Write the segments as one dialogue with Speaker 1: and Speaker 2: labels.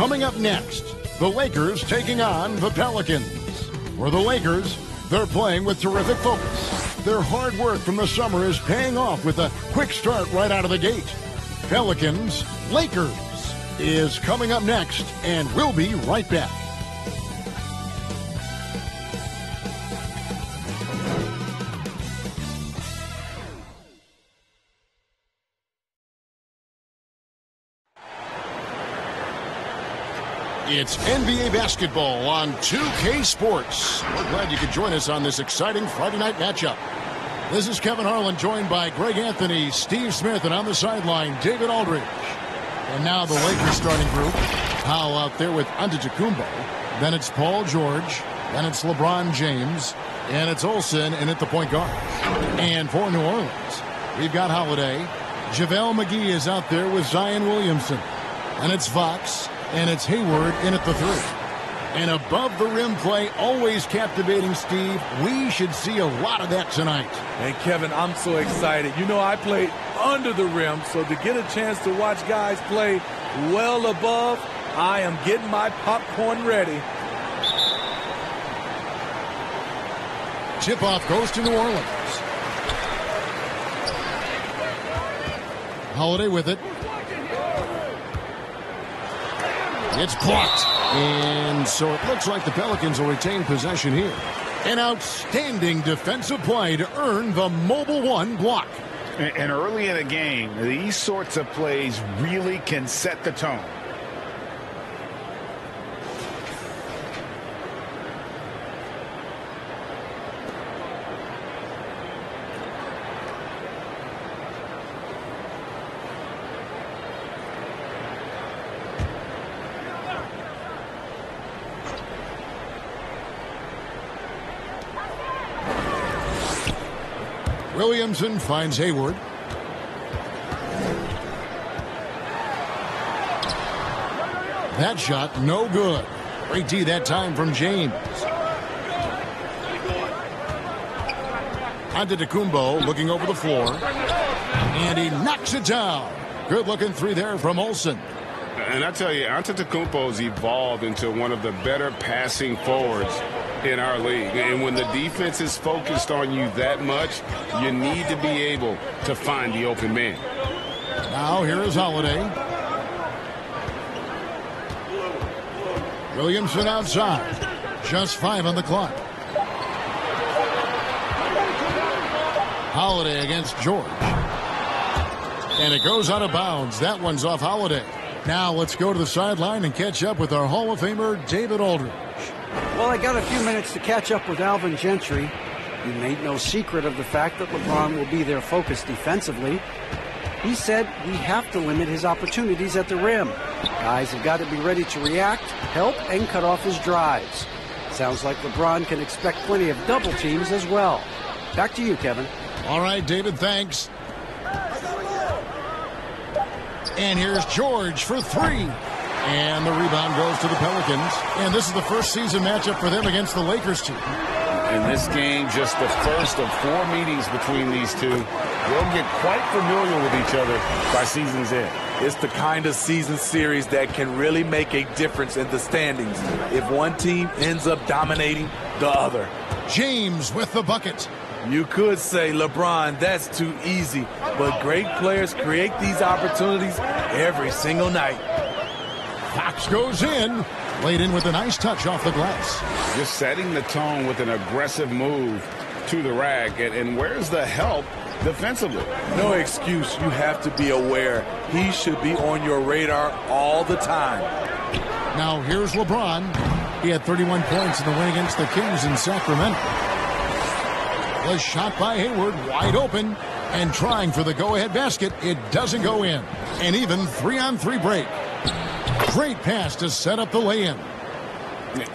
Speaker 1: Coming up next, the Lakers taking on the Pelicans. For the Lakers, they're playing with terrific focus. Their hard work from the summer is paying off with a quick start right out of the gate. Pelicans, Lakers is coming up next, and we'll be right back. It's NBA basketball on 2K Sports. We're glad you could join us on this exciting Friday night matchup. This is Kevin Harlan, joined by Greg Anthony, Steve Smith, and on the sideline, David Aldridge. And now the Lakers starting group. Powell out there with Antetokounmpo. Then it's Paul George. Then it's LeBron James. And it's Olsen in at the point guard. And for New Orleans, we've got Holiday. JaVale McGee is out there with Zion Williamson. And it's Fox. And it's Hayward in at the 3. And above the rim play, always captivating, Steve. We should see a lot of that tonight.
Speaker 2: And Kevin, I'm so excited. You know, I played under the rim, so to get a chance to watch guys play well above, I am getting my popcorn ready.
Speaker 1: Tip-off goes to New Orleans. Holiday with it. It's blocked. And so it looks like the Pelicans will retain possession here. An outstanding defensive play to earn the mobile one block.
Speaker 3: And early in a game, these sorts of plays really can set the tone.
Speaker 1: Williamson finds Hayward. That shot, no good. Great D that time from James. Antetokounmpo looking over the floor. And he knocks it down. Good looking three there from Olsen.
Speaker 4: And I tell you, Antetokounmpo's evolved into one of the better passing forwards in our league. And when the defense is focused on you that much, you need to be able to find the open man.
Speaker 1: Now here is Holiday. Williamson outside. Just 5 on the clock. Holiday against George. And it goes out of bounds. That one's off Holiday. Now let's go to the sideline and catch up with our Hall of Famer, David Aldridge.
Speaker 5: Well, I got a few minutes to catch up with Alvin Gentry. He made no secret of the fact that LeBron will be their focus defensively. He said we have to limit his opportunities at the rim. Guys have got to be ready to react, help, and cut off his drives. Sounds like LeBron can expect plenty of double teams as well. Back to you, Kevin.
Speaker 1: All right, David, thanks. And here's George for 3. And the rebound goes to the Pelicans. And this is the first season matchup for them against the Lakers team.
Speaker 4: In this game, just the first of 4 meetings between these two. They'll get quite familiar with each other by season's end.
Speaker 2: It's the kind of season series that can really make a difference in the standings if one team ends up dominating the other.
Speaker 1: James with the bucket.
Speaker 2: You could say, LeBron, that's too easy. But great players create these opportunities every single night.
Speaker 1: Fox goes in. Laid in with a nice touch off the glass.
Speaker 4: Just setting the tone with an aggressive move to the rack. And where's the help defensively?
Speaker 2: No excuse. You have to be aware. He should be on your radar all the time.
Speaker 1: Now here's LeBron. He had 31 points in the win against the Kings in Sacramento. The shot by Hayward, wide open, and trying for the go-ahead basket. It doesn't go in. And even 3-on-3 break. Great pass to set up the lay-in.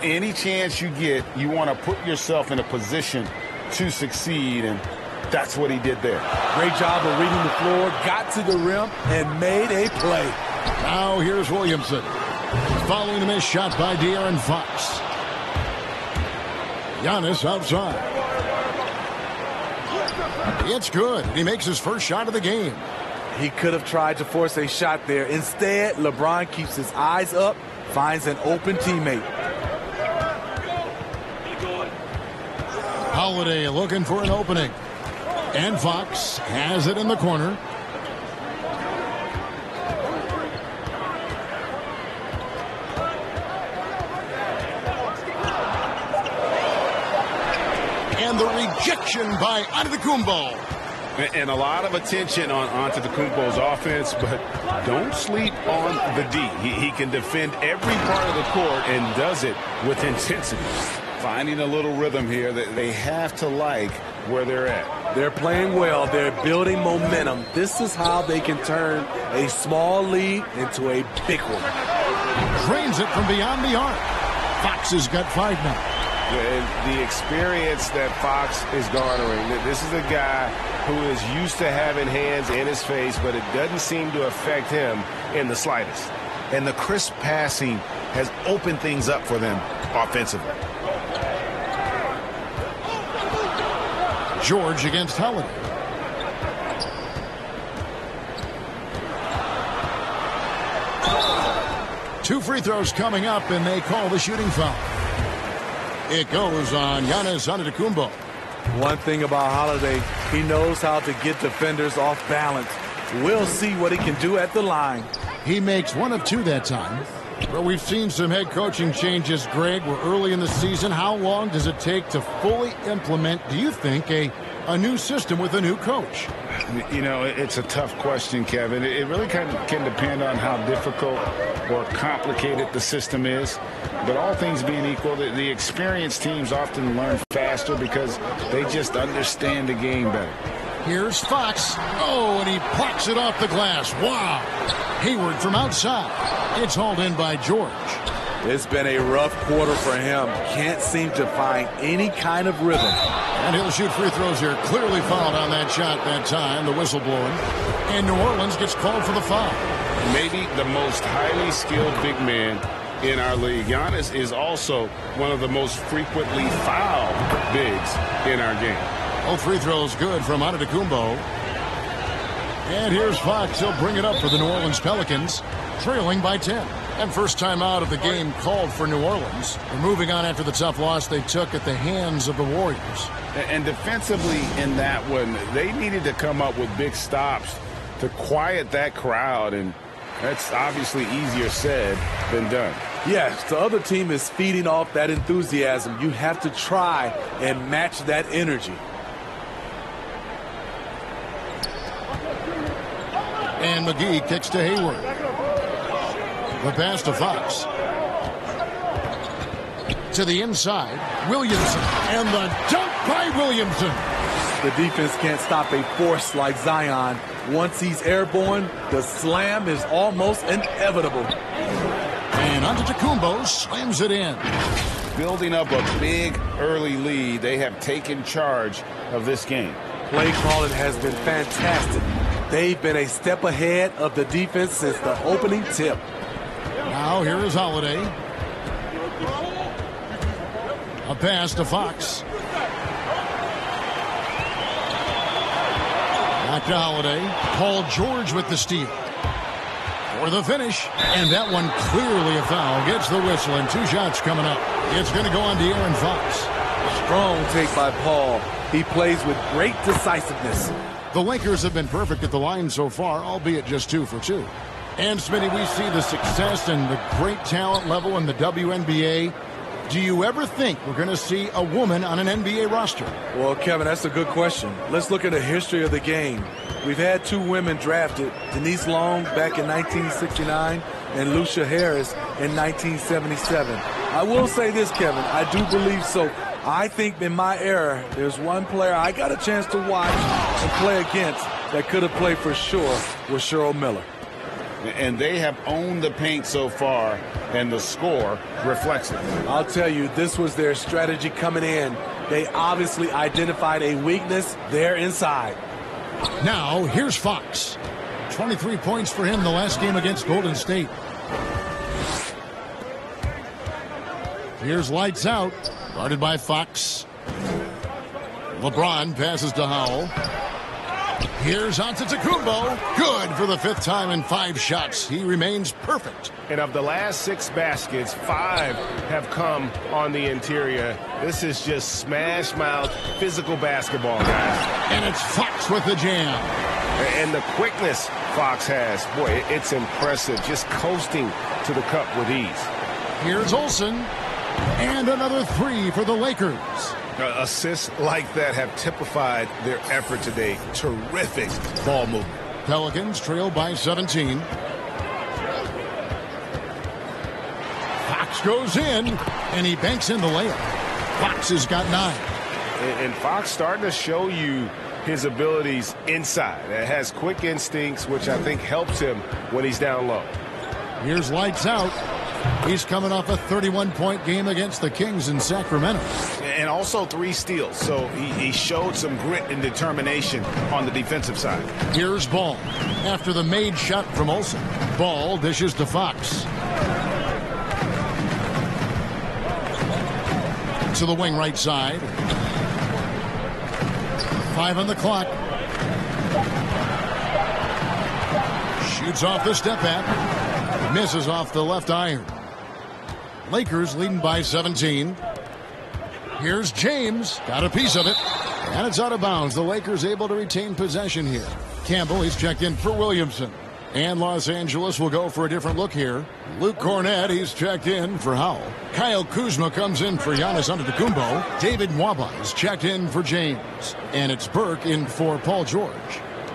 Speaker 4: Any chance you get, you want to put yourself in a position to succeed, and that's what he did there.
Speaker 2: Great job of reading the floor, got to the rim, and made a play.
Speaker 1: Now here's Williamson. Following the missed shot by De'Aaron Fox. Giannis outside. It's good. He makes his first shot of the game.
Speaker 2: He could have tried to force a shot there. Instead, LeBron keeps his eyes up, finds an open teammate.
Speaker 1: Holiday looking for an opening. And Fox has it in the corner. And the rejection by Antetokounmpo.
Speaker 4: And a lot of attention on Antetokounmpo's offense, but don't sleep on the D. He can defend every part of the court and does it with intensity. Finding a little rhythm here that they have to like where they're at.
Speaker 2: They're playing well. They're building momentum. This is how they can turn a small lead into a big one.
Speaker 1: Drains it from beyond the arc. Fox has got 5 now.
Speaker 4: And the experience that Fox is garnering, this is a guy who is used to having hands in his face, but it doesn't seem to affect him in the slightest. And the crisp passing has opened things up for them offensively.
Speaker 1: George against Holiday. Two free throws coming up, and they call the shooting foul. It goes on Giannis Antetokounmpo.
Speaker 2: One thing about Holiday, he knows how to get defenders off balance. We'll see what he can do at the line.
Speaker 1: He makes 1 of 2 that time. But we've seen some head coaching changes, Greg. We're early in the season. How long does it take to fully implement, do you think, a new system with a new coach?
Speaker 3: You know, it's a tough question, Kevin. It really can depend on how difficult or complicated the system is. But all things being equal, the experienced teams often learn faster because they just understand the game better.
Speaker 1: Here's Fox. Oh, and he plucks it off the glass. Wow. Hayward from outside. It's hauled in by George.
Speaker 2: It's been a rough quarter for him. Can't seem to find any kind of rhythm.
Speaker 1: And he'll shoot free throws here. Clearly fouled on that shot that time. The whistle blowing. And New Orleans gets called for the foul.
Speaker 4: Maybe the most highly skilled big man in our league. Giannis is also one of the most frequently fouled bigs in our game.
Speaker 1: All free throws good from Antetokounmpo. And here's Fox. He'll bring it up for the New Orleans Pelicans, trailing by 10. And first time out of the game called for New Orleans. They're moving on after the tough loss they took at the hands of the Warriors.
Speaker 4: And defensively in that one, they needed to come up with big stops to quiet that crowd, and that's obviously easier said than done.
Speaker 2: Yes, the other team is feeding off that enthusiasm. You have to try and match that energy.
Speaker 1: And McGee kicks to Hayward. The pass to Fox. To the inside, Williamson. And the dunk by Williamson.
Speaker 2: The defense can't stop a force like Zion. Once he's airborne, the slam is almost inevitable.
Speaker 1: And Antetokounmpo slams it in.
Speaker 4: Building up a big early lead, they have taken charge of this game.
Speaker 2: Play calling has been fantastic. They've been a step ahead of the defense since the opening tip.
Speaker 1: Now here is Holiday. A pass to Fox. Back to Holiday. Paul George with the steal. For the finish. And that one clearly a foul. Gets the whistle and 2 shots coming up. It's going to go on to Aaron Fox.
Speaker 2: Strong take by Paul. He plays with great decisiveness.
Speaker 1: The Lakers have been perfect at the line so far, albeit just 2 for 2. And, Smitty, we see the success and the great talent level in the WNBA. Do you ever think we're going to see a woman on an NBA roster?
Speaker 2: Well, Kevin, that's a good question. Let's look at the history of the game. We've had 2 women drafted, Denise Long back in 1969 and Lucia Harris in 1977. I will say this, Kevin, I do believe so. I think in my era, there's one player I got a chance to watch and play against that could have played for sure was Cheryl Miller.
Speaker 4: And they have owned the paint so far, and the score reflects it.
Speaker 2: I'll tell you, this was their strategy coming in. They obviously identified a weakness there inside.
Speaker 1: Now, here's Fox. 23 points for him the last game against Golden State. Here's lights out. Guarded by Fox. LeBron passes to Howell. Here's Antetokounmpo. Good for the 5th time in 5 shots. He remains perfect.
Speaker 4: And of the last 6 baskets, 5 have come on the interior. This is just smash-mouth physical basketball, guys.
Speaker 1: And it's Fox with the jam.
Speaker 4: And the quickness Fox has, boy, it's impressive. Just coasting to the cup with ease.
Speaker 1: Here's Olsen. And another 3 for the Lakers.
Speaker 4: Assists like that have typified their effort today. Terrific ball movement.
Speaker 1: Pelicans trail by 17. Fox goes in, and he banks in the layup. Fox has got 9.
Speaker 4: And Fox starting to show you his abilities inside. It has quick instincts, which I think helps him when he's down low.
Speaker 1: Here's lights out. He's coming off a 31-point game against the Kings in Sacramento.
Speaker 4: And also 3 steals, so he showed some grit and determination on the defensive side.
Speaker 1: Here's Ball. After the made shot from Olsen, Ball dishes to Fox. To the wing right side. 5 on the clock. Shoots off the step back. Misses off the left iron. Lakers leading by 17. Here's James. Got a piece of it. And it's out of bounds. The Lakers able to retain possession here. Campbell, he's checked in for Williamson. And Los Angeles will go for a different look here. Luke Cornett, he's checked in for Howell. Kyle Kuzma comes in for Giannis Antetokounmpo. David Nwaba is checked in for James. And it's Burke in for Paul George.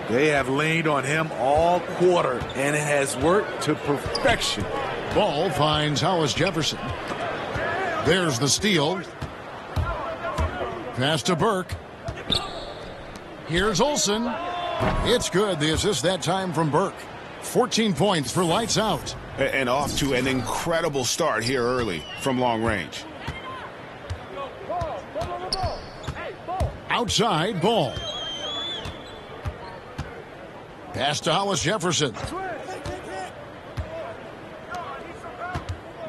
Speaker 2: They have leaned on him all quarter, and it has worked to perfection.
Speaker 1: Ball finds Hollis Jefferson. There's the steal. Pass to Burke. Here's Olsen. It's good. The assist that time from Burke. 14 points for lights out.
Speaker 4: And off to an incredible start here early from long range.
Speaker 1: Outside, Ball. Pass to Hollis Jefferson.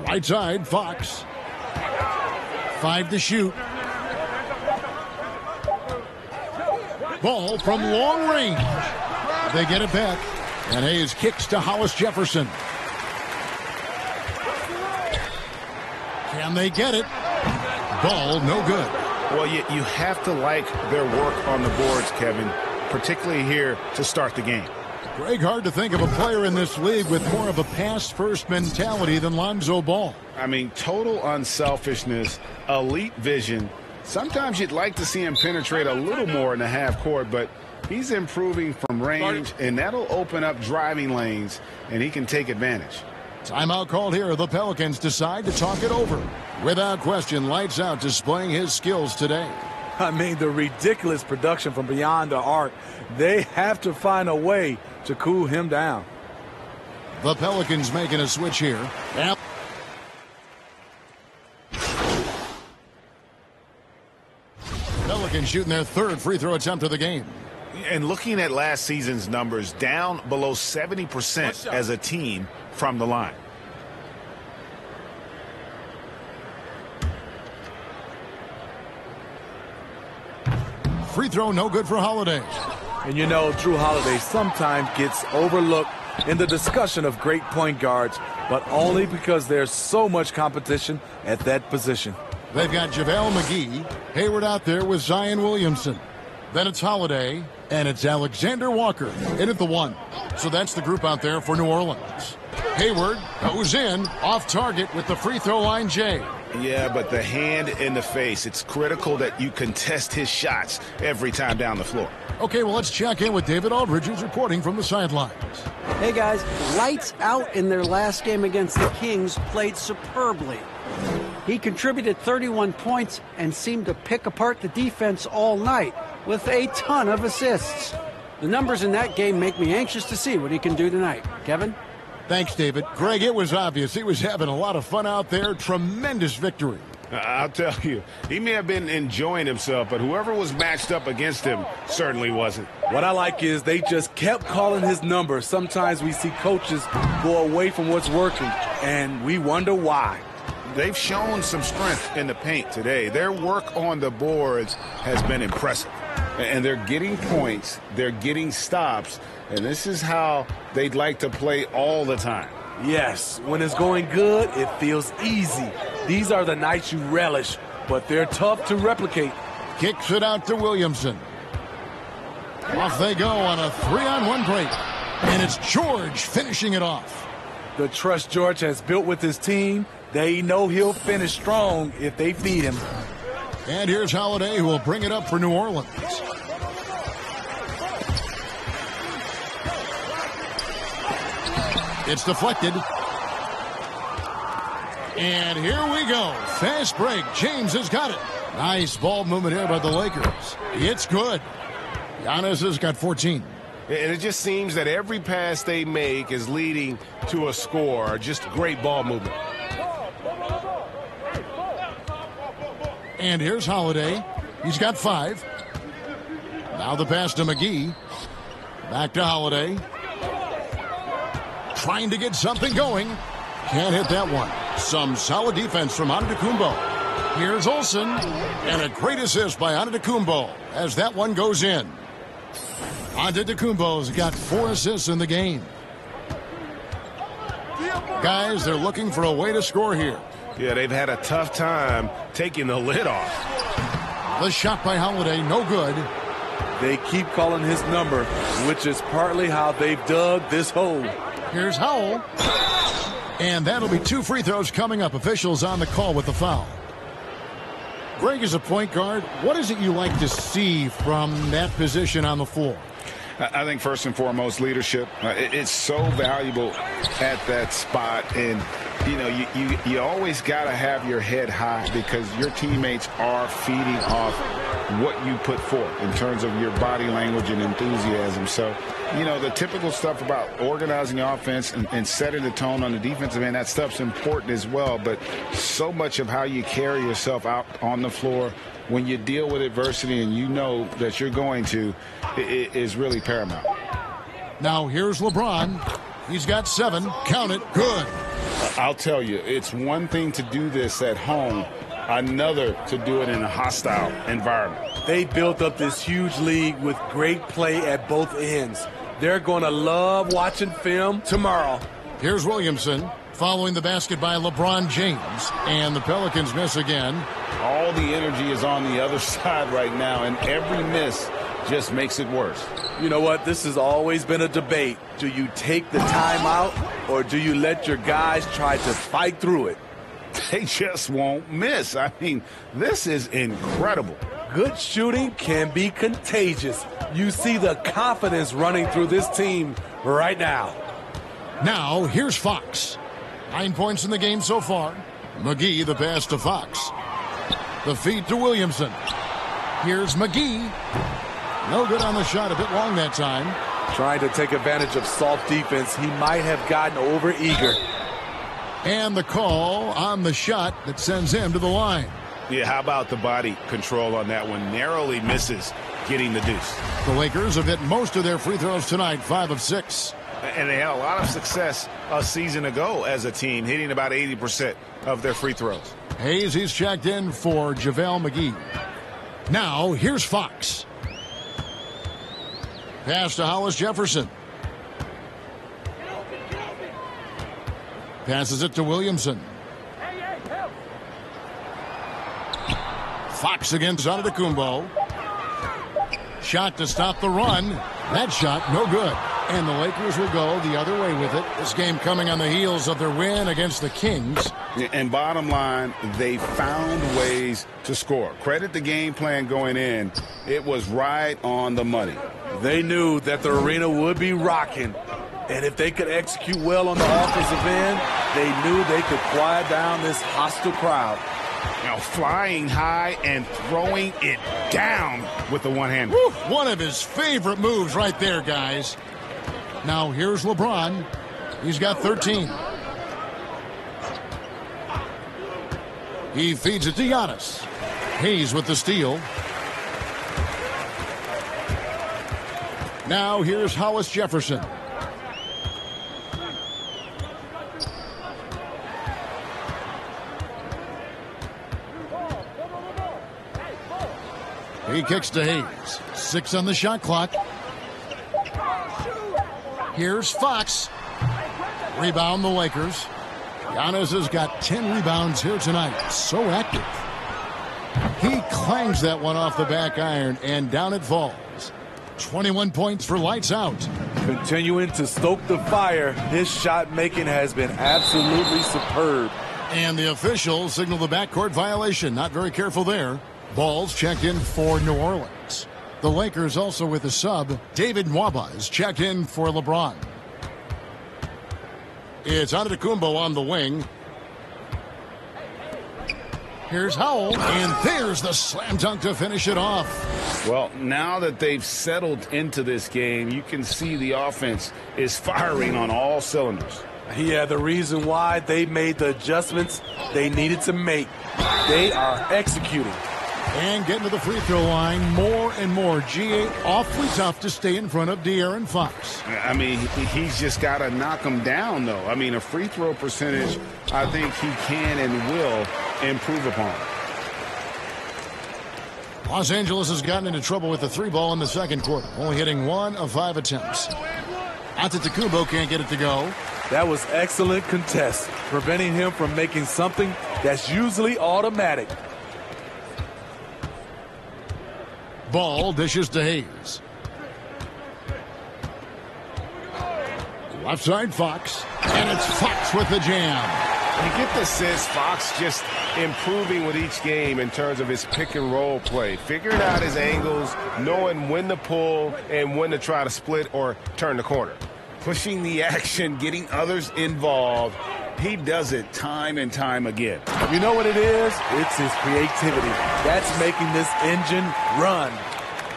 Speaker 1: Right side, Fox. 5 to shoot. Ball from long range. They get it back. And Hayes kicks to Hollis Jefferson. Can they get it? Ball no good.
Speaker 4: Well, you have to like their work on the boards, Kevin, particularly here to start the game.
Speaker 1: Greg, hard to think of a player in this league with more of a pass-first mentality than Lonzo Ball.
Speaker 4: I mean, total unselfishness, elite vision. Sometimes you'd like to see him penetrate a little more in the half court, but he's improving from range, and that'll open up driving lanes, and he can take advantage.
Speaker 1: Timeout called here. The Pelicans decide to talk it over. Without question, lights out displaying his skills today.
Speaker 2: I mean, the ridiculous production from beyond the arc. They have to find a way to cool him down.
Speaker 1: The Pelicans making a switch here. Pelicans shooting their 3rd free throw attempt of the game.
Speaker 4: And looking at last season's numbers, down below 70% as a team from the line.
Speaker 1: Free throw no good for Holiday.
Speaker 2: And you know, Drew Holiday sometimes gets overlooked in the discussion of great point guards, but only because there's so much competition at that position.
Speaker 1: They've got JaVale McGee, Hayward out there with Zion Williamson. Then it's Holiday, and it's Alexander Walker in at the 1. So that's the group out there for New Orleans. Hayward goes in, off target with the free throw line J.
Speaker 4: Yeah, but the hand in the face, it's critical that you contest his shots every time down the floor.
Speaker 1: Okay, well, let's check in with David Aldridge, who's reporting from the sidelines.
Speaker 5: Hey, guys, lights out in their last game against the Kings, played superbly. He contributed 31 points and seemed to pick apart the defense all night with a ton of assists. The numbers in that game make me anxious to see what he can do tonight. Kevin?
Speaker 1: Thanks, David. Greg, it was obvious he was having a lot of fun out there. Tremendous victory.
Speaker 4: I'll tell you, he may have been enjoying himself, but whoever was matched up against him certainly wasn't.
Speaker 2: What I like is they just kept calling his number. Sometimes we see coaches go away from what's working, and we wonder why.
Speaker 4: They've shown some strength in the paint today. Their work on the boards has been impressive. And they're getting points, they're getting stops, and this is how they'd like to play all the time.
Speaker 2: Yes, when it's going good, it feels easy. These are the nights you relish, but they're tough to replicate.
Speaker 1: Kicks it out to Williamson. Off they go on a 3-on-1 break. And it's George finishing it off.
Speaker 2: The trust George has built with his team, they know he'll finish strong if they feed him.
Speaker 1: And here's Holiday, who will bring it up for New Orleans. It's deflected. And here we go. Fast break. James has got it. Nice ball movement here by the Lakers. It's good. Giannis has got 14.
Speaker 4: And it just seems that every pass they make is leading to a score. Just great ball movement.
Speaker 1: And here's Holiday. He's got 5. Now the pass to McGee. Back to Holiday. Trying to get something going. Can't hit that one. Some solid defense from Antetokounmpo. Here's Olsen. And a great assist by Antetokounmpo as that one goes in. Antetokounmpo's got 4 assists in the game. Guys, they're looking for a way to score here.
Speaker 4: Yeah, they've had a tough time taking the lid off.
Speaker 1: The shot by Holiday, no good.
Speaker 2: They keep calling his number, which is partly how they've dug this hole.
Speaker 1: Here's Howell. And that'll be 2 free throws coming up. Officials on the call with the foul. Greg, as a point guard, what is it you like to see from that position on the floor?
Speaker 3: I think first and foremost, leadership. It's so valuable at that spot. And, you know, you always got to have your head high because your teammates are feeding off what you put forth in terms of your body language and enthusiasm. So, you know, the typical stuff about organizing the offense and setting the tone on the defensive end, that stuff's important as well. But so much of how you carry yourself out on the floor when you deal with adversity and you know that you're going to, it is really paramount.
Speaker 1: Now here's LeBron. He's got 7. Count it. Good.
Speaker 4: I'll tell you, it's one thing to do this at home, another to do it in a hostile environment.
Speaker 2: They built up this huge league with great play at both ends. They're going to love watching film tomorrow.
Speaker 1: Here's Williamson following the basket by LeBron James. And the Pelicans miss again.
Speaker 4: All the energy is on the other side right now, and every miss just makes it worse.
Speaker 2: You know what? This has always been a debate. Do you take the timeout or do you let your guys try to fight through it?
Speaker 4: They just won't miss. I mean, this is incredible.
Speaker 2: Good shooting can be contagious. You see the confidence running through this team right now.
Speaker 1: Now, here's Fox. 9 points in the game so far. McGee, the pass to Fox. The feed to Williamson. Here's McGee. No good on the shot, a bit long that time.
Speaker 2: Trying to take advantage of soft defense. He might have gotten over-eager.
Speaker 1: And the call on the shot that sends him to the line.
Speaker 4: Yeah, how about the body control on that one? Narrowly misses getting the deuce.
Speaker 1: The Lakers have hit most of their free throws tonight, 5 of 6.
Speaker 4: And they had a lot of success a season ago as a team, hitting about 80% of their free throws.
Speaker 1: Hayes, he's checked in for JaVale McGee. Now, here's Fox. Pass to Hollis Jefferson. Passes it to Williamson. Fox against Antetokounmpo. Shot to stop the run. That shot, no good. And the Lakers will go the other way with it. This game coming on the heels of their win against the Kings.
Speaker 4: And bottom line, they found ways to score. Credit the game plan going in. It was right on the money.
Speaker 2: They knew that the arena would be rocking. And if they could execute well on the offensive end, they knew they could quiet down this hostile crowd.
Speaker 4: Now flying high and throwing it down with the one-hander.
Speaker 1: One of his favorite moves right there, guys. Now here's LeBron. He's got 13. He feeds it to Giannis. Hayes with the steal. Now here's Hollis Jefferson. He kicks to Hayes. 6 on the shot clock. Here's Fox. Rebound the Lakers. Giannis has got 10 rebounds here tonight. So active. He clangs that one off the back iron, and down it falls. 21 points for lights out.
Speaker 2: Continuing to stoke the fire, his shot making has been absolutely superb.
Speaker 1: And the officials signal the backcourt violation. Not very careful there. Ball's checked in for New Orleans. The Lakers also with a sub. David Nwaba is checked in for LeBron. It's Antetokounmpo on the wing. Here's Howell, and there's the slam dunk to finish it off.
Speaker 4: Well, now that they've settled into this game, you can see the offense is firing on all cylinders.
Speaker 2: Yeah, the reason why they made the adjustments they needed to make. They are executing.
Speaker 1: And getting to the free throw line more and more. G8 awfully tough to stay in front of De'Aaron Fox.
Speaker 4: I mean, he's just got to knock him down, though. I mean, a free throw percentage, I think he can and will improve upon.
Speaker 1: Los Angeles has gotten into trouble with the 3-ball in the second quarter, only hitting 1 of 5 attempts. Antetokounmpo can't get it to go.
Speaker 2: That was excellent contest, preventing him from making something that's usually automatic.
Speaker 1: Ball dishes to Hayes. Left side Fox, and it's Fox with the jam.
Speaker 4: You get the sense Fox just improving with each game in terms of his pick and roll play, figuring out his angles, knowing when to pull and when to try to split or turn the corner. Pushing the action, getting others involved. He does it time and time again.
Speaker 2: You know what it is? It's his creativity. That's making this engine run.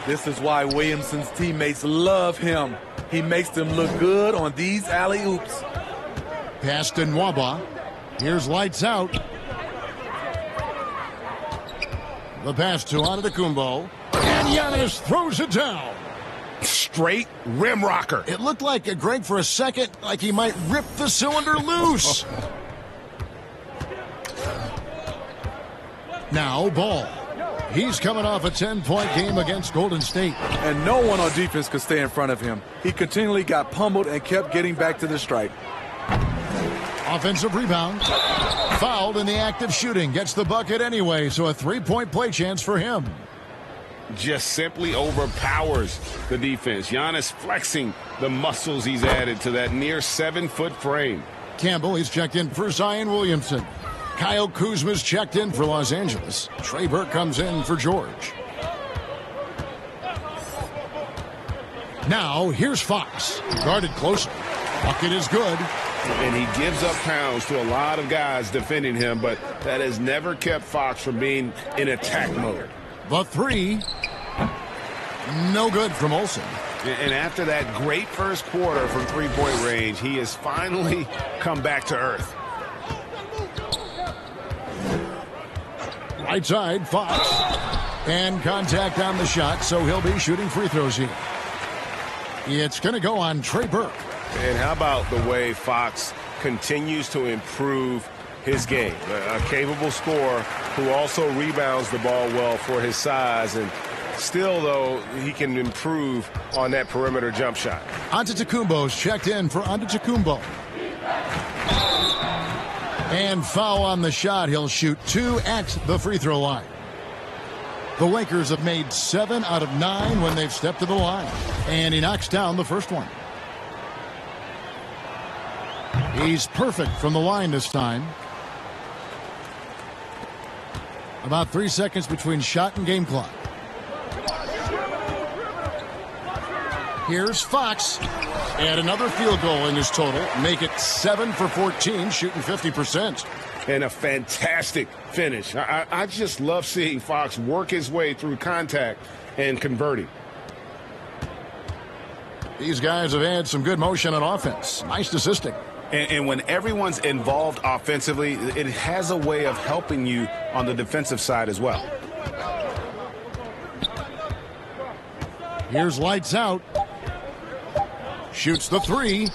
Speaker 2: This is why Williamson's teammates love him. He makes them look good on these alley-oops.
Speaker 1: Pass to Nwaba. Here's lights out. The pass to Antetokounmpo. And Giannis throws it down.
Speaker 4: Straight rim rocker.
Speaker 1: It looked like, Greg, for a second, like he might rip the cylinder loose. Now, Ball. He's coming off a 10-point game against Golden State.
Speaker 2: And no one on defense could stay in front of him. He continually got pummeled and kept getting back to the stripe.
Speaker 1: Offensive rebound. Fouled in the act of shooting. Gets the bucket anyway, so a 3-point play chance for him.
Speaker 4: Just simply overpowers the defense. Giannis flexing the muscles he's added to that near 7-foot frame.
Speaker 1: Campbell, he's checked in for Zion Williamson. Kyle Kuzma's checked in for Los Angeles. Trey Burke comes in for George. Now, here's Fox. Guarded closely. Bucket is good.
Speaker 4: And he gives up pounds to a lot of guys defending him, but that has never kept Fox from being in attack mode.
Speaker 1: The 3. No good from Olsen.
Speaker 4: And after that great first quarter from three-point range, he has finally come back to earth.
Speaker 1: Right side, Fox. And contact on the shot, so he'll be shooting free throws here. It's going to go on Trey Burke.
Speaker 4: And how about the way Fox continues to improve his game? A capable scorer who also rebounds the ball well for his size. And still, though, he can improve on that perimeter jump shot.
Speaker 1: Antetokounmpo's checked in for Antetokounmpo. And foul on the shot. He'll shoot 2 at the free throw line. The Lakers have made 7 out of 9 when they've stepped to the line. And he knocks down the first one. He's perfect from the line this time. About 3 seconds between shot and game clock. Here's Fox. And another field goal in his total. Make it 7 for 14, shooting 50%.
Speaker 4: And a fantastic finish. I just love seeing Fox work his way through contact and converting.
Speaker 1: These guys have had some good motion on offense. Nice assisting.
Speaker 4: And when everyone's involved offensively, it has a way of helping you on the defensive side as well.
Speaker 1: Here's lights out. Shoots the 3.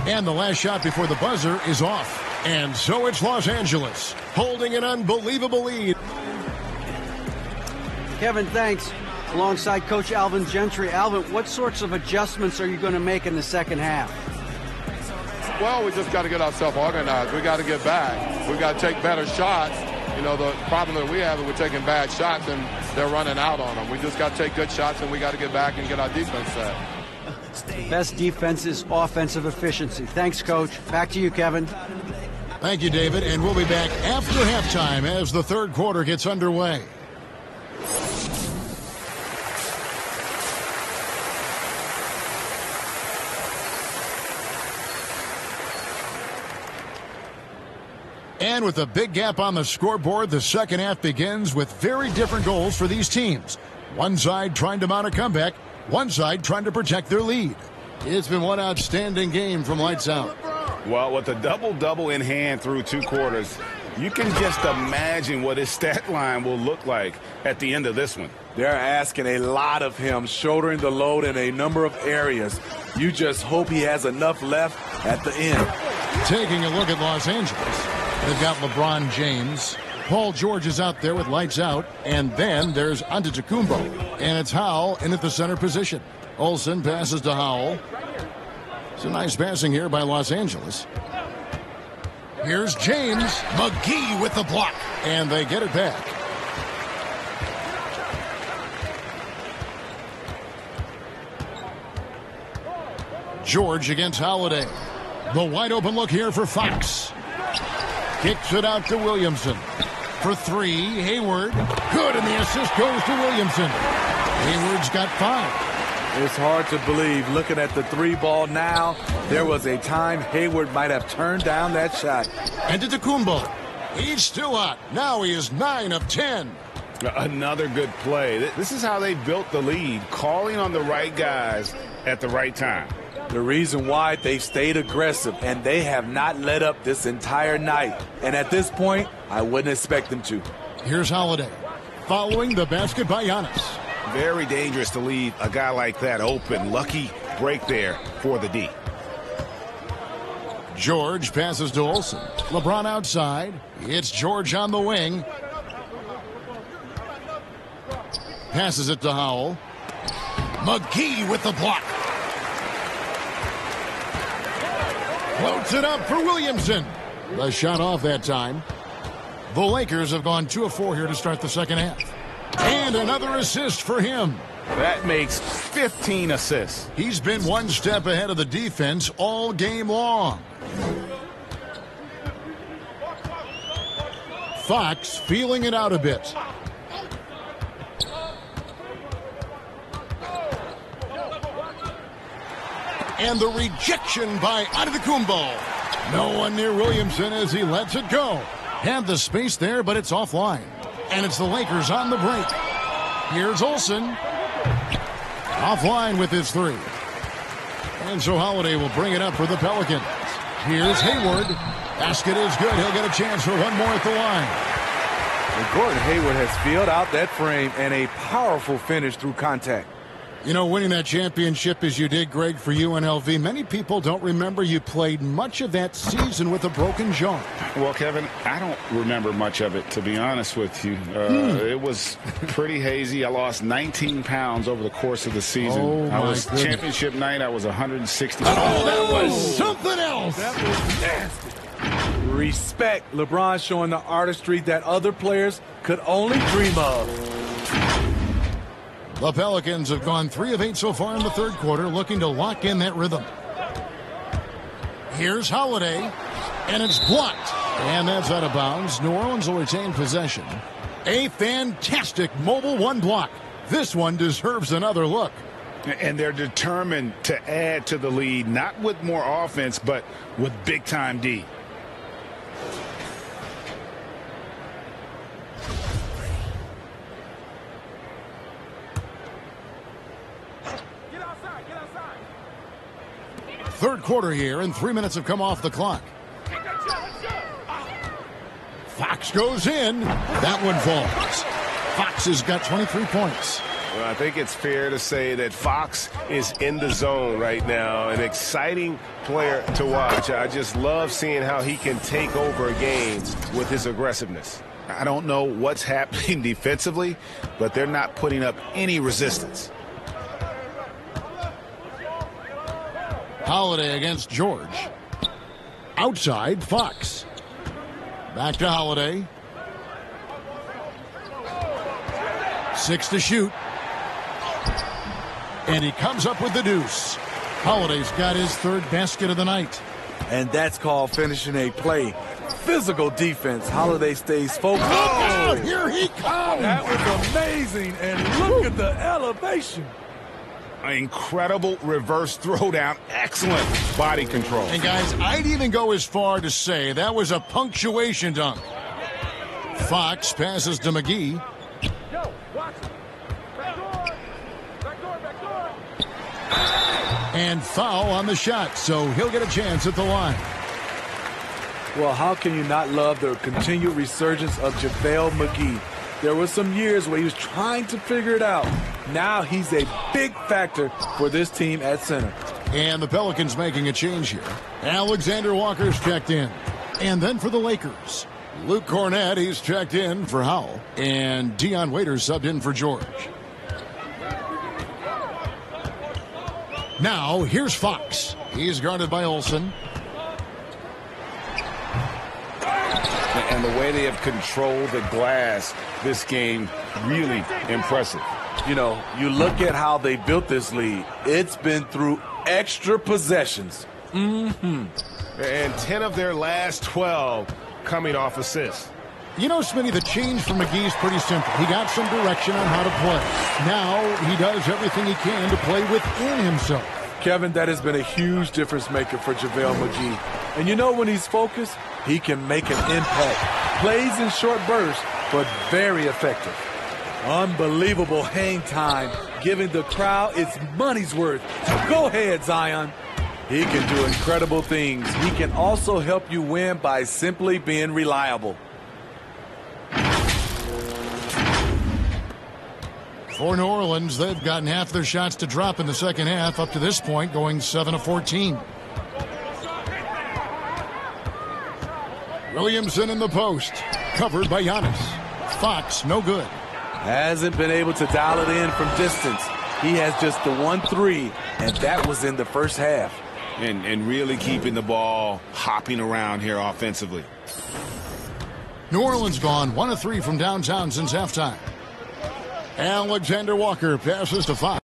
Speaker 1: And the last shot before the buzzer is off. And so it's Los Angeles holding an unbelievable lead.
Speaker 5: Kevin, thanks. alongside Coach Alvin Gentry. Alvin, what sorts of adjustments are you going to make in the second half?
Speaker 6: Well, we just got to get ourselves organized. We got to get back. We got to take better shots. You know, the problem that we have is we're taking bad shots and they're running out on them. We just got to take good shots, and we got to get back and get our defense set.
Speaker 5: Best defense is offensive efficiency. Thanks, Coach. Back to you, Kevin.
Speaker 1: Thank you, David. And we'll be back after halftime as the third quarter gets underway. And with a big gap on the scoreboard, the second half begins with very different goals for these teams. One side trying to mount a comeback, one side trying to protect their lead. It's been one outstanding game from lights out.
Speaker 4: Well, with a double-double in hand through 2 quarters, you can just imagine what his stat line will look like at the end of this one.
Speaker 2: They're asking a lot of him, shouldering the load in a number of areas. You just hope he has enough left at the end.
Speaker 1: Taking a look at Los Angeles, they've got LeBron James. Paul George is out there with lights out. And then there's Antetokounmpo. And it's Howell in at the center position. Olsen passes to Howell. It's a nice passing here by Los Angeles. Here's James. McGee with the block. And they get it back. George against Holiday. The wide open look here for Fox. Kicks it out to Williamson. For 3, Hayward. Good, and the assist goes to Williamson. Hayward's got 5.
Speaker 2: It's hard to believe, looking at the 3 ball now, there was a time Hayward might have turned down that shot.
Speaker 1: And to Tacumbo. He's still hot. Now he is 9 of 10.
Speaker 4: Another good play. This is how they built the lead, calling on the right guys at the right time.
Speaker 2: The reason why they stayed aggressive, and they have not let up this entire night. And at this point, I wouldn't expect them to.
Speaker 1: Here's Holiday. Following the basket by Giannis.
Speaker 4: Very dangerous to leave a guy like that open. Lucky break there for the D.
Speaker 1: George passes to Olsen. LeBron outside. It's George on the wing. Passes it to Howell. McGee with the block. Floats it up for Williamson. The shot off that time. The Lakers have gone 2 of 4 here to start the second half. And another assist for him.
Speaker 4: That makes 15 assists.
Speaker 1: He's been one step ahead of the defense all game long. Fox feeling it out a bit. And the rejection by Antetokounmpo. No one near Williamson as he lets it go. Had the space there, but it's offline. And it's the Lakers on the break. Here's Olsen. Offline with his 3. And so Holiday will bring it up for the Pelicans. Here's Hayward. Basket is good. He'll get a chance for one more at the line.
Speaker 2: And Gordon Hayward has filled out that frame and a powerful finish through contact.
Speaker 1: You know, winning that championship as you did, Greg, for UNLV, many people don't remember you played much of that season with a broken jaw.
Speaker 3: Well, Kevin, I don't remember much of it, to be honest with you. It was pretty hazy. I lost 19 pounds over the course of the season.
Speaker 1: Oh,
Speaker 3: I was
Speaker 1: goodness.
Speaker 3: Championship night, I was 160.
Speaker 1: Oh, that was something else.
Speaker 2: That was nasty. Respect. LeBron showing the artistry that other players could only dream of.
Speaker 1: The Pelicans have gone 3 of 8 so far in the third quarter, looking to lock in that rhythm. Here's Holiday, and it's blocked. And that's out of bounds. New Orleans will retain possession. A fantastic mobile 1 block. This one deserves another look.
Speaker 4: And they're determined to add to the lead, not with more offense, but with big-time D.
Speaker 1: Third quarter here, and 3 minutes have come off the clock. Fox goes in. That one falls. Fox has got 23 points.
Speaker 7: Well, I think it's fair to say that Fox is in the zone right now. An exciting player to watch. I just love seeing how he can take over a game with his aggressiveness.
Speaker 3: I don't know what's happening defensively, but they're not putting up any resistance.
Speaker 1: Holiday against George. Outside, Fox. Back to Holiday. 6 to shoot. And he comes up with the deuce. Holiday's got his 3rd basket of the night.
Speaker 2: And that's called finishing a play. Physical defense. Holiday stays focused.
Speaker 1: Oh, here he comes.
Speaker 2: That was amazing. And look at the elevation.
Speaker 3: An incredible reverse throwdown. Excellent body control.
Speaker 1: And guys, I'd even go as far to say that was a punctuation dunk. Fox passes to McGee. And foul on the shot, so he'll get a chance at the line.
Speaker 2: Well, how can you not love the continued resurgence of JaVale McGee? There were some years where he was trying to figure it out. Now he's a big factor for this team at center.
Speaker 1: And the Pelicans making a change here. Alexander Walker's checked in. And then for the Lakers, Luke Cornett, he's checked in for Howell. And Dion Waiters subbed in for George. Now, here's Fox. He's guarded by Olsen.
Speaker 3: And the way they have controlled the glass this game, really impressive.
Speaker 2: You know, you look at how they built this lead. It's been through extra possessions.
Speaker 7: And 10 of their last 12 coming off assists.
Speaker 1: You know, Smitty, the change for McGee is pretty simple. He got some direction on how to play. Now he does everything he can to play within himself.
Speaker 2: Kevin, that has been a huge difference maker for JaVale McGee. And you know, when he's focused, he can make an impact. Plays in short bursts, but very effective. Unbelievable hang time, giving the crowd its money's worth. Go ahead, Zion. He can do incredible things. He can also help you win by simply being reliable.
Speaker 1: For New Orleans, they've gotten half their shots to drop in the second half up to this point, going 7 of 14. Williamson in the post, covered by Giannis. Fox, no good.
Speaker 2: Hasn't been able to dial it in from distance. He has just the 1-3, and that was in the first half.
Speaker 3: And really keeping the ball hopping around here offensively.
Speaker 1: New Orleans gone 1 of 3 from downtown since halftime. Alexander Walker passes to Fox.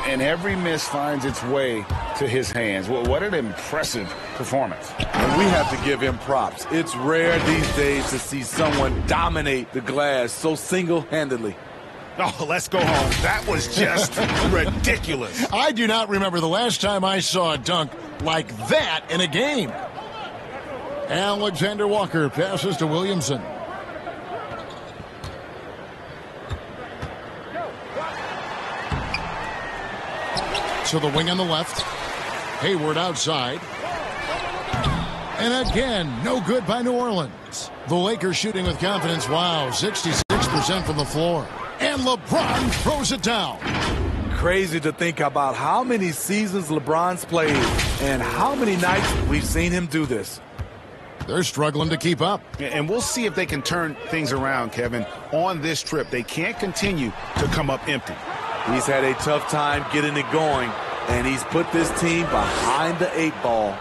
Speaker 3: And every miss finds its way to his hands. Well, what an impressive performance.
Speaker 2: And we have to give him props. It's rare these days to see someone dominate the glass so single-handedly.
Speaker 3: Oh, let's go home. That was just ridiculous.
Speaker 1: I do not remember the last time I saw a dunk like that in a game. Alexander Walker passes to Williamson. To the wing on the left. Hayward outside. And again, no good by New Orleans. The Lakers shooting with confidence. Wow, 66% from the floor. And LeBron throws it down.
Speaker 2: Crazy to think about how many seasons LeBron's played and how many nights we've seen him do this.
Speaker 1: They're struggling to keep up.
Speaker 3: And we'll see if they can turn things around, Kevin. On this trip, they can't continue to come up empty.
Speaker 2: He's had a tough time getting it going, and he's put this team behind the 8 ball.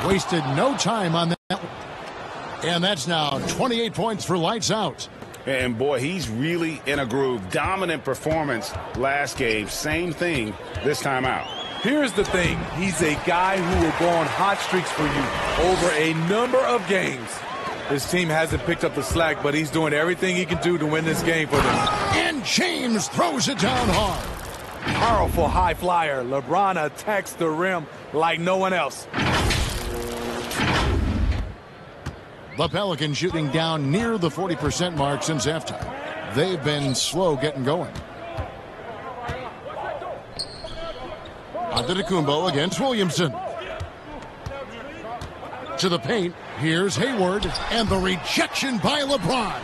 Speaker 1: Wasted no time on that one. And that's now 28 points for lights out.
Speaker 3: And boy, he's really in a groove. Dominant performance last game. Same thing this time out.
Speaker 2: Here's the thing. He's a guy who will go on hot streaks for you over a number of games. His team hasn't picked up the slack, but he's doing everything he can do to win this game for them.
Speaker 1: And James throws it down hard.
Speaker 2: Powerful high flyer. LeBron attacks the rim like no one else.
Speaker 1: The Pelicans shooting down near the 40% mark since halftime. They've been slow getting going. Antetokounmpo against Williamson. To the paint. Here's Hayward. And the rejection by LeBron.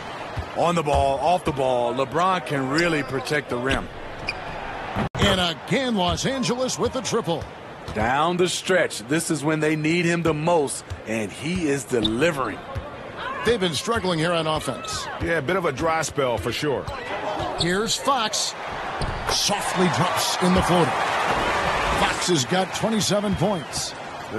Speaker 2: On the ball, off the ball, LeBron can really protect the rim.
Speaker 1: And again, Los Angeles with the triple.
Speaker 2: Down the stretch, this is when they need him the most, and he is delivering.
Speaker 1: They've been struggling here on offense.
Speaker 7: Yeah, a bit of a dry spell for sure.
Speaker 1: Here's Fox. Softly drops in the floater. Fox has got 27 points.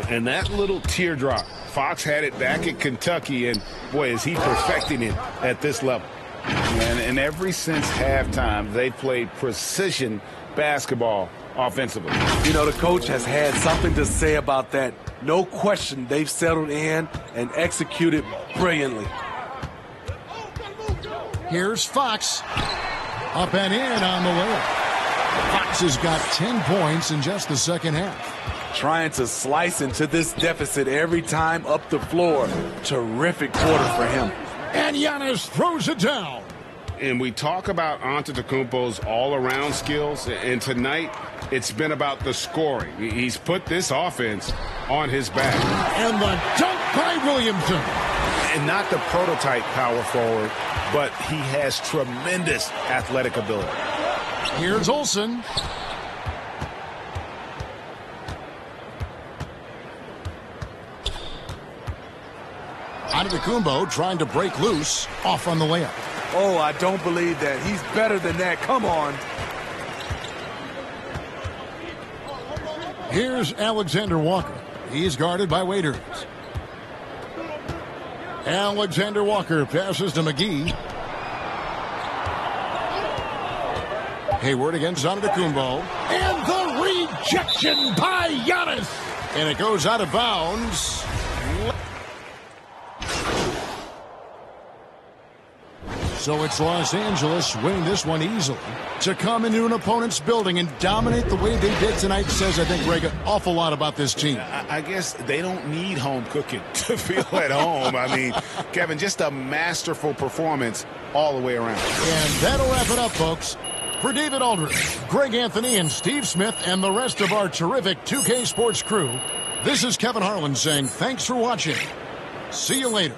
Speaker 7: And that little teardrop, Fox had it back at Kentucky, and boy, is he perfecting it at this level.
Speaker 3: And ever since halftime, they played precision basketball offensively.
Speaker 2: You know, the coach has had something to say about that. No question, they've settled in and executed brilliantly.
Speaker 1: Here's Fox. Up and in on the layup. Fox has got 10 points in just the second half.
Speaker 2: Trying to slice into this deficit every time up the floor. Terrific quarter for him.
Speaker 1: And Giannis throws it down.
Speaker 4: And we talk about Antetokounmpo's all-around skills, and tonight it's been about the scoring. He's put this offense on his back.
Speaker 1: And the dunk by Williamson.
Speaker 3: And not the prototype power forward, but he has tremendous athletic ability.
Speaker 1: Here's Olsen. Antetokounmpo trying to break loose, off on the layup.
Speaker 2: Oh, I don't believe that. He's better than that. Come on.
Speaker 1: Here's Alexander Walker. He's guarded by Waiters. Alexander Walker passes to McGee. Hayward against Antetokounmpo. And the rejection by Giannis. And it goes out of bounds. So it's Los Angeles winning this one easily. To come into an opponent's building and dominate the way they did tonight says, I think, Greg, an awful lot about this team.
Speaker 3: I guess they don't need home cooking to feel at home. I mean, Kevin, just a masterful performance all the way around.
Speaker 1: And that'll wrap it up, folks. For David Aldridge, Greg Anthony, and Steve Smith, and the rest of our terrific 2K Sports crew, this is Kevin Harlan saying thanks for watching. See you later.